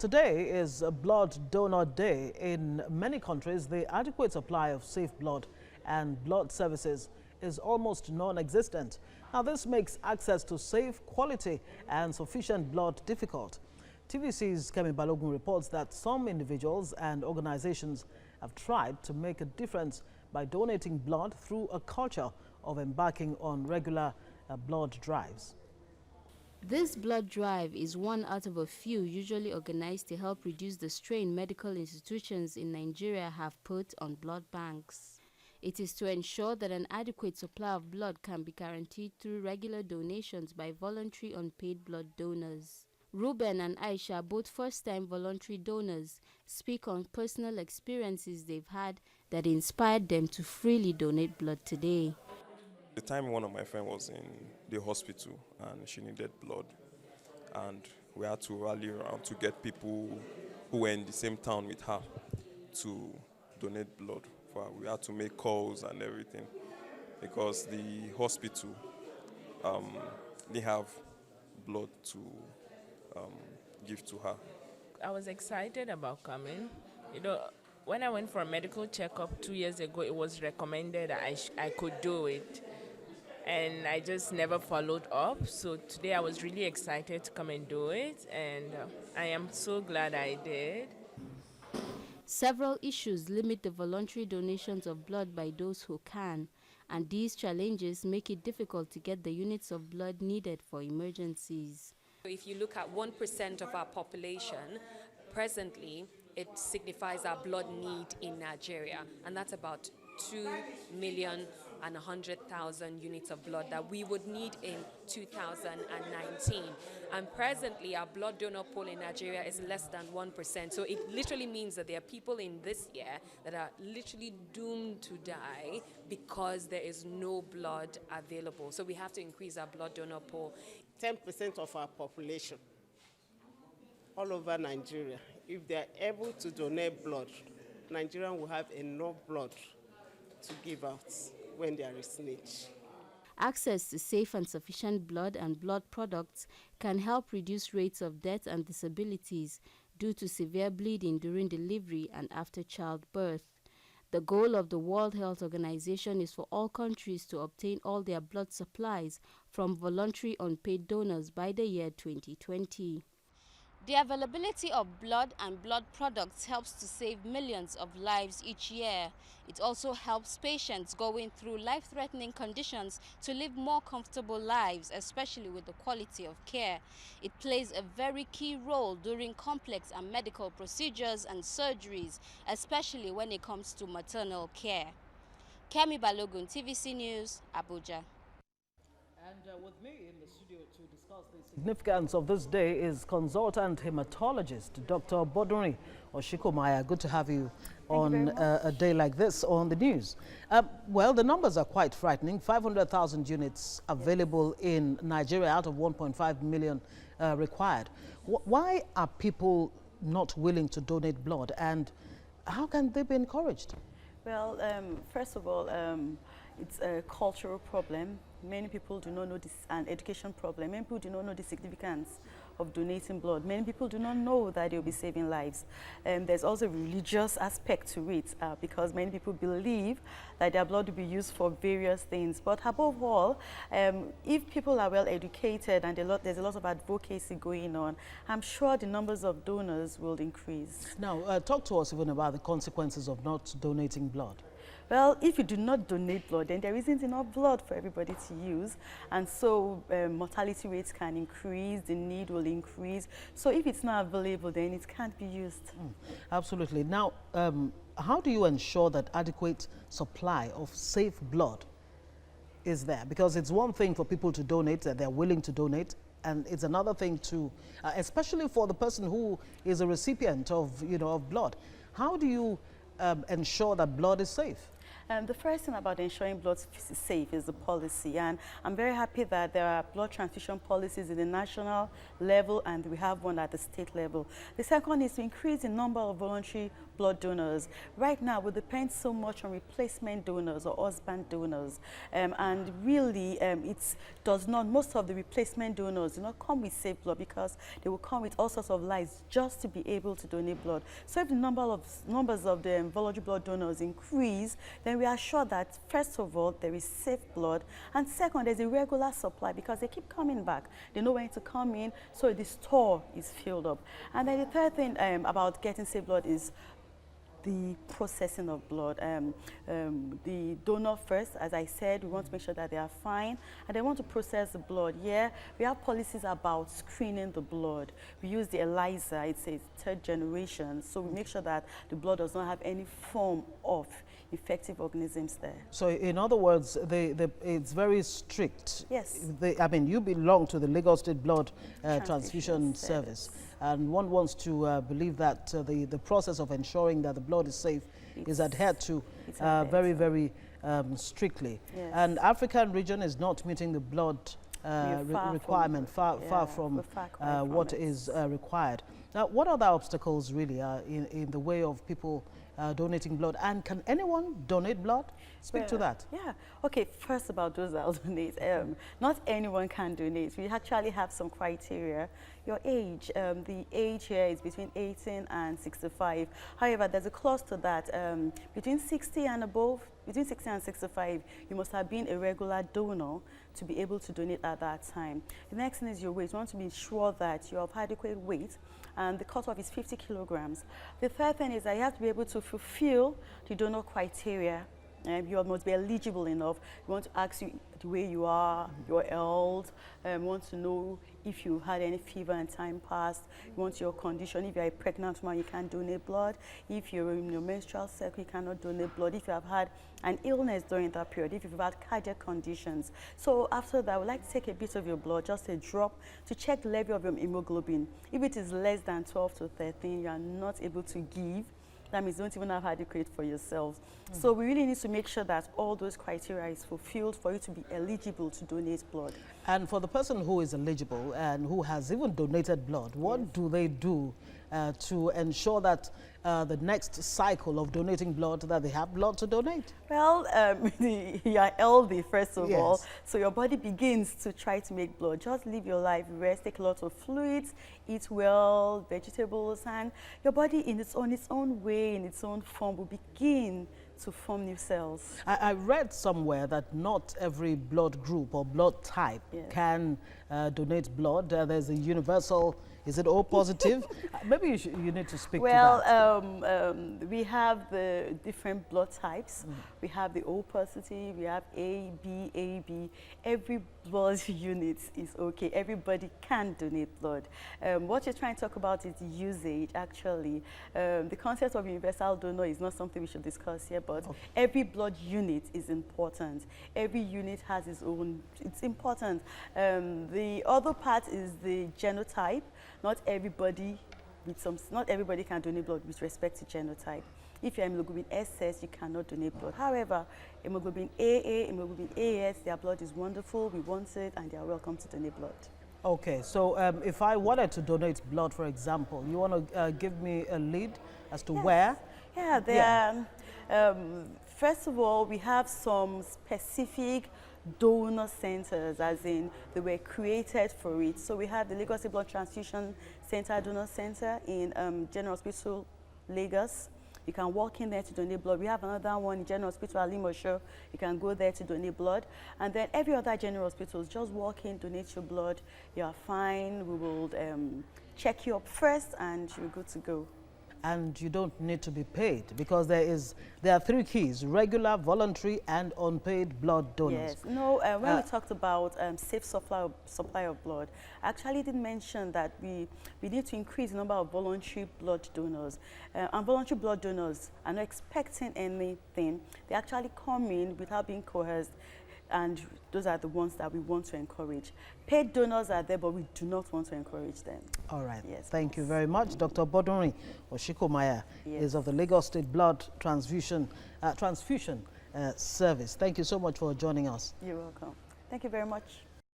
Today is Blood Donor Day. In many countries, the adequate supply of safe blood and blood services is almost non-existent. Now, this makes access to safe, quality and sufficient blood difficult. TVC's Kemi Balogun reports that some individuals and organizations have tried to make a difference by donating blood through a culture of embarking on regular blood drives. This blood drive is one out of a few usually organized to help reduce the strain medical institutions in Nigeria have put on blood banks. It is to ensure that an adequate supply of blood can be guaranteed through regular donations by voluntary unpaid blood donors. Ruben and Aisha, both first-time voluntary donors, speak on personal experiences they've had that inspired them to freely donate blood today. The time one of my friends was in the hospital and she needed blood, and we had to rally around to get people who were in the same town with her to donate blood for her. We had to make calls and everything because the hospital they have blood to give to her. I was excited about coming. When I went for a medical checkup 2 years ago, it was recommended that I could do it. And I just never followed up. So today I was really excited to come and do it. And I am so glad I did. Several issues limit the voluntary donations of blood by those who can. And these challenges make it difficult to get the units of blood needed for emergencies. If you look at 1% of our population, presently it signifies our blood need in Nigeria. And that's about 2,100,000 units of blood that we would need in 2019. And presently, our blood donor pool in Nigeria is less than 1%. So it literally means that there are people in this year that are literally doomed to die because there is no blood available. So we have to increase our blood donor pool. 10% of our population all over Nigeria, if they are able to donate blood, Nigeria will have enough blood to give out when there is need. Access to safe and sufficient blood and blood products can help reduce rates of death and disabilities due to severe bleeding during delivery and after childbirth. The goal of the World Health Organization is for all countries to obtain all their blood supplies from voluntary unpaid donors by the year 2020. The availability of blood and blood products helps to save millions of lives each year. It also helps patients going through life-threatening conditions to live more comfortable lives, especially with the quality of care. It plays a very key role during complex and medical procedures and surgeries, especially when it comes to maternal care. Kemi Balogun, TVC News, Abuja. And with me in the studio to discuss the significance of this day is consultant hematologist Dr. Bodunrin Oshikomaya. Good to have you on a day like this on the news. Well, the numbers are quite frightening. 500,000 units available in Nigeria out of 1.5 million required. Why are people not willing to donate blood, and how can they be encouraged? Well, first of all, it's a cultural problem. Many people do not know this, an education problem. Many people do not know the significance of donating blood. Many people do not know that they'll be saving lives. There's also a religious aspect to it because many people believe that their blood will be used for various things. But above all, if people are well educated and there's a lot of advocacy going on, I'm sure the numbers of donors will increase. Now, talk to us even about the consequences of not donating blood. Well, if you do not donate blood, then there isn't enough blood for everybody to use. And so mortality rates can increase, the need will increase. So if it's not available, then it can't be used. Absolutely. Now, how do you ensure that adequate supply of safe blood is there? Because it's one thing for people to donate, that they're willing to donate, and it's another thing to, especially for the person who is a recipient of, of blood. How do you ensure that blood is safe? The first thing about ensuring blood is safe is the policy, and I'm very happy that there are blood transfusion policies in the national level and we have one at the state level. The second is to increase the number of voluntary blood donors. Right now, we depend so much on replacement donors or husband donors, and really it does not, most of the replacement donors do not come with safe blood because they will come with all sorts of lies just to be able to donate blood. So if the numbers of the voluntary blood donors increase, then we are sure that first of all there is safe blood, and second there's a regular supply because they keep coming back. They know when to come in, so the store is filled up. And then the third thing about getting safe blood is the processing of blood. The donor first, as I said, we want to make sure that they are fine, and they want to process the blood. Yeah, we have policies about screening the blood. We use the ELISA, it's a third generation, so we make sure that the blood does not have any form of effective organisms there. So in other words, it's very strict. Yes. I mean, you belong to the Lagos State Blood Transfusion Service. And one wants to believe that the process of ensuring that the blood is safe is adhered to very, very strictly. Yes. And African region is not meeting the blood requirement, far from what is required. Now, what other obstacles really are in the way of people donating blood, and can anyone donate blood? Speak to that. Yeah. Okay, first about those that will donate. Not anyone can donate. We actually have some criteria. Your age, the age here is between 18 and 65. However, there's a clause to that. Between 60 and above, between 60 and 65, you must have been a regular donor to be able to donate at that time. The next thing is your weight. You want to be sure that you have adequate weight, and the cutoff is 50 kilograms. The third thing is that you have to be able to fulfill the donor criteria. You must be eligible enough. We want to ask you the way you are, your health. We want to know if you had any fever and time passed. We want your condition. If you're a pregnant woman, you can't donate blood. If you're in your menstrual cycle, you cannot donate blood. If you have had an illness during that period, if you've had cardiac conditions. So after that, I would like to take a bit of your blood, just a drop, to check the level of your hemoglobin. If it is less than 12 to 13, you are not able to give. That means you don't even have adequate for yourselves. So we really need to make sure that all those criteria is fulfilled for you to be eligible to donate blood. And for the person who is eligible and who has even donated blood, what do they do to ensure that the next cycle of donating blood, that they have blood to donate? Well, you are healthy, first of all, Yes. so your body begins to try to make blood. Just live your life, rest, take a lot of fluids, eat well, vegetables, and your body in its own way, in its own form, will begin to form new cells. I read somewhere that not every blood group or blood type can donate blood. There's a universal, is it O positive? Maybe you need to speak to that. We have the different blood types. We have the O positive, we have A, B, AB. Every blood unit is okay. Everybody can donate blood. What you're trying to talk about is the usage, actually. The concept of universal donor is not something we should discuss here, but every blood unit is important. Every unit has its own, it's important. The other part is the genotype. Not everybody can donate blood with respect to genotype. If you're hemoglobin SS, you cannot donate blood. However, hemoglobin AA, hemoglobin AS, their blood is wonderful, we want it, and they are welcome to donate blood. Okay, so if I wanted to donate blood, for example, you want to give me a lead as to where? Yeah, first of all, we have some specific donor centers, as in they were created for it. So we have the Lagos State Blood Transfusion Center Donor Center in General Hospital, Lagos. You can walk in there to donate blood. We have another one in General Hospital, Alimosho. You can go there to donate blood. And then every other general hospitals, just walk in, donate your blood. You are fine. We will check you up first, and you're good to go. And you don't need to be paid, because there are three keys: regular, voluntary, and unpaid blood donors. Yes. No, when we talked about safe supply of blood, I actually did mention that we need to increase the number of voluntary blood donors. And voluntary blood donors are not expecting anything. They actually come in without being coerced, and those are the ones that we want to encourage. Paid donors are there, but we do not want to encourage them. All right. Yes, Thank you very much. Dr. Bodunrin Oshikomaya is of the Lagos State Blood Transfusion service. Thank you so much for joining us. You're welcome. Thank you very much.